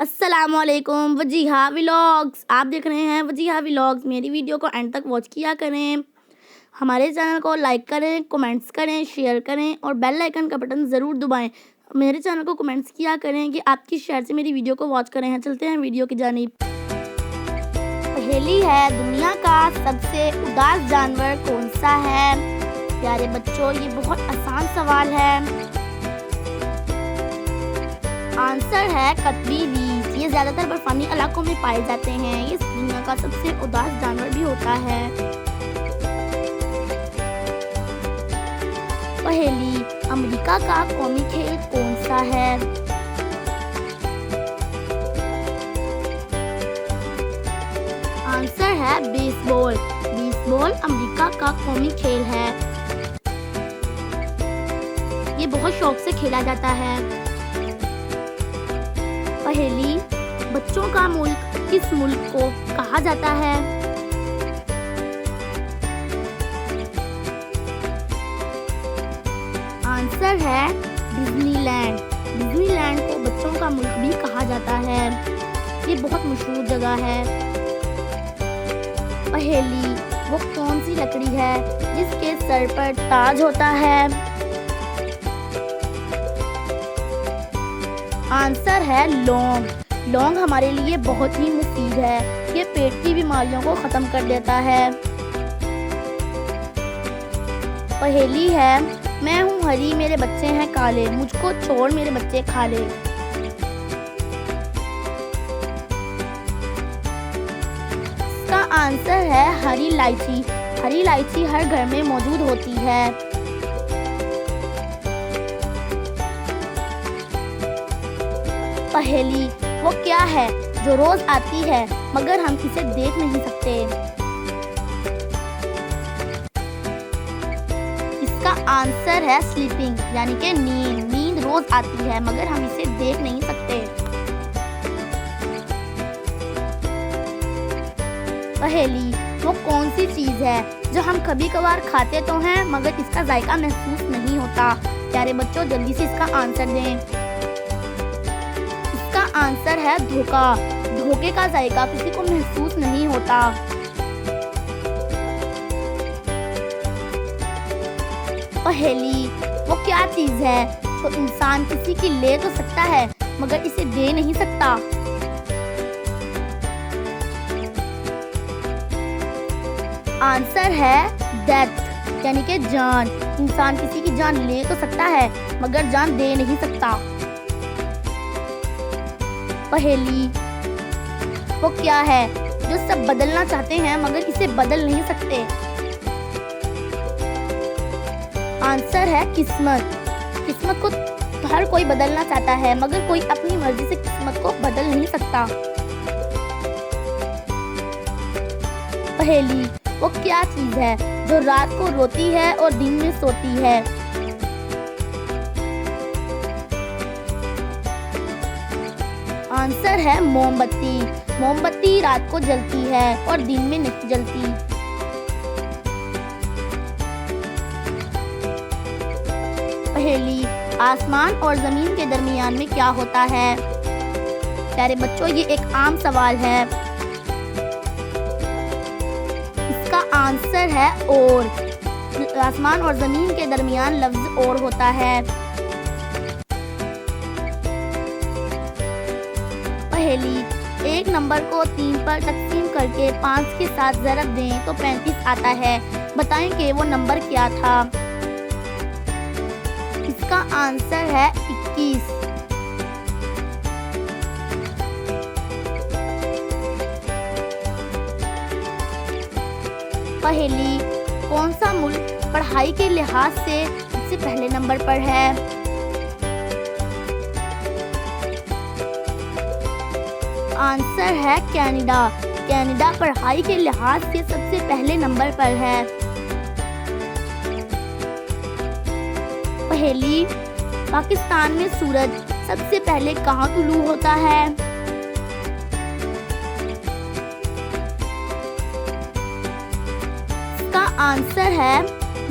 अस्सलामुअलैकुम वजीहा व्लॉग्स। आप देख रहे हैं वजीहा व्लॉग्स। मेरी वीडियो को एंड तक वॉच किया करें। हमारे चैनल को लाइक करें, कमेंट्स करें, शेयर करें और बेल आइकन का बटन ज़रूर दबाएं। मेरे चैनल को कमेंट्स किया करें कि आपकी शेयर से मेरी वीडियो को वॉच करें हैं। चलते हैं वीडियो की जानिब। पहेली है, दुनिया का सबसे उदास जानवर कौन सा है? प्यारे बच्चों, ये बहुत आसान सवाल है। आंसर है कतवी रीछ। ये ज्यादातर बर्फानी इलाकों में पाए जाते हैं। ये दुनिया का सबसे उदास जानवर भी होता है। पहेली, अमेरिका का कौमी खेल कौन सा है? आंसर है बेसबॉल। बेसबॉल अमेरिका का कौमी खेल है। ये बहुत शौक से खेला जाता है। पहेली, बच्चों का मुल्क किस मुल्क को कहा जाता है? आंसर है डिज्नीलैंड। डिज्नीलैंड को बच्चों का मुल्क भी कहा जाता है। ये बहुत मशहूर जगह है। पहेली, वो कौन सी लकड़ी है जिसके सर पर ताज होता है? आंसर है लौंग। लौंग हमारे लिए बहुत ही मुफीद है। ये पेट की बीमारियों को खत्म कर देता है। पहेली है, मैं हूँ हरी, मेरे बच्चे हैं काले, मुझको छोड़ मेरे बच्चे खा ले। इसका आंसर है हरी इलायची। हरी इलायची हर घर में मौजूद होती है। पहेली, वो क्या है जो रोज आती है मगर हम इसे देख नहीं सकते? इसका आंसर है स्लीपिंग, यानी कि नींद। नींद रोज आती है मगर हम इसे देख नहीं सकते। पहेली, वो कौन सी चीज है जो हम कभी कभार खाते तो हैं मगर इसका जायका महसूस नहीं होता? प्यारे बच्चों, जल्दी से इसका आंसर दें। आंसर है धोखा। धोखे का जायका किसी को महसूस नहीं होता। पहेली, वो क्या चीज है जो इंसान किसी की ले तो सकता है मगर इसे दे नहीं सकता? आंसर है डेथ, यानी कि जान। इंसान किसी की जान ले तो सकता है मगर जान दे नहीं सकता। पहेली, वो क्या है जो सब बदलना चाहते हैं मगर इसे बदल नहीं सकते? आंसर है किस्मत। किस्मत को हर कोई बदलना चाहता है मगर कोई अपनी मर्जी से किस्मत को बदल नहीं सकता। पहेली, वो क्या चीज है जो रात को रोती है और दिन में सोती है? आंसर है मोमबत्ती। मोमबत्ती रात को जलती है और दिन में नहीं जलती। पहेली, आसमान और जमीन के दरमियान में क्या होता है? प्यारे बच्चों, ये एक आम सवाल है। इसका आंसर है और। आसमान और जमीन के दरमियान लफ्ज और होता है। पहेली, एक नंबर को 3 पर तकसीम करके 5 के साथ ज़रब दें तो 35 आता है। बताएं कि वो नंबर क्या था? इसका आंसर है 21। पहेली, कौन सा मुल्क पढ़ाई के लिहाज से सबसे पहले नंबर पर है? आंसर है कनाडा। कनाडा पढ़ाई के लिहाज से सबसे पहले नंबर पर है। पहेली, पाकिस्तान में सूरज सबसे पहले कहाँ तुलू होता है? इसका आंसर है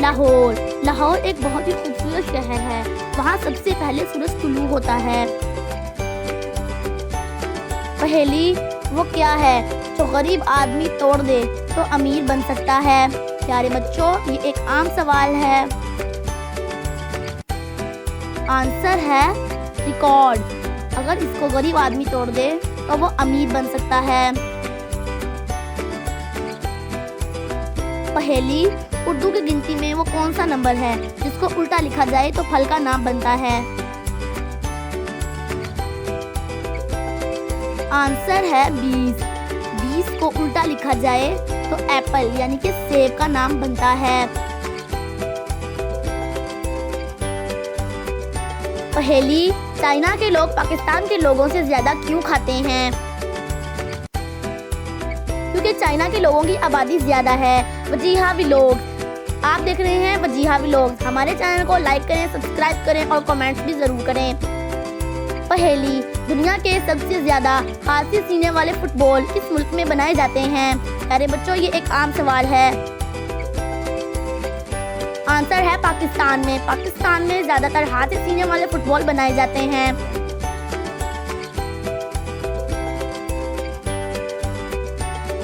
लाहौर। लाहौर एक बहुत ही खूबसूरत शहर है। वहाँ सबसे पहले सूरज तुलू होता है। पहेली वो क्या है जो गरीब आदमी तोड़ दे तो अमीर बन सकता है। प्यारे बच्चों, ये एक आम सवाल है। आंसर है रिकॉर्ड। अगर इसको गरीब आदमी तोड़ दे तो वो अमीर बन सकता है। पहेली उर्दू की गिनती में वो कौन सा नंबर है जिसको उल्टा लिखा जाए तो फल का नाम बनता है। आंसर है 20। 20 को उल्टा लिखा जाए तो एप्पल यानी कि सेब का नाम बनता है। पहेली चाइना के लोग पाकिस्तान के लोगों से ज्यादा क्यों खाते हैं? क्योंकि चाइना के लोगों की आबादी ज्यादा है। वजीहा व्लॉग, आप देख रहे हैं वजीहा व्लॉग। हमारे चैनल को लाइक करें, सब्सक्राइब करें और कमेंट्स भी जरूर करें। पहेली दुनिया के सबसे ज्यादा हाथ से सीने वाले फुटबॉल किस मुल्क में बनाए जाते हैं? प्यारे बच्चों, ये एक आम सवाल है। आंसर है पाकिस्तान में। पाकिस्तान में ज्यादातर हाथ से सीने वाले फुटबॉल बनाए जाते हैं।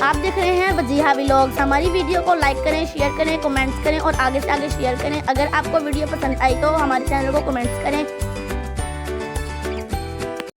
आप देख रहे हैं वजीहा व्लॉग्स। हमारी वीडियो को लाइक करें, शेयर करें, कमेंट्स करें और आगे से आगे शेयर करें। अगर आपको वीडियो पसंद आई तो हमारे चैनल को कमेंट्स करें।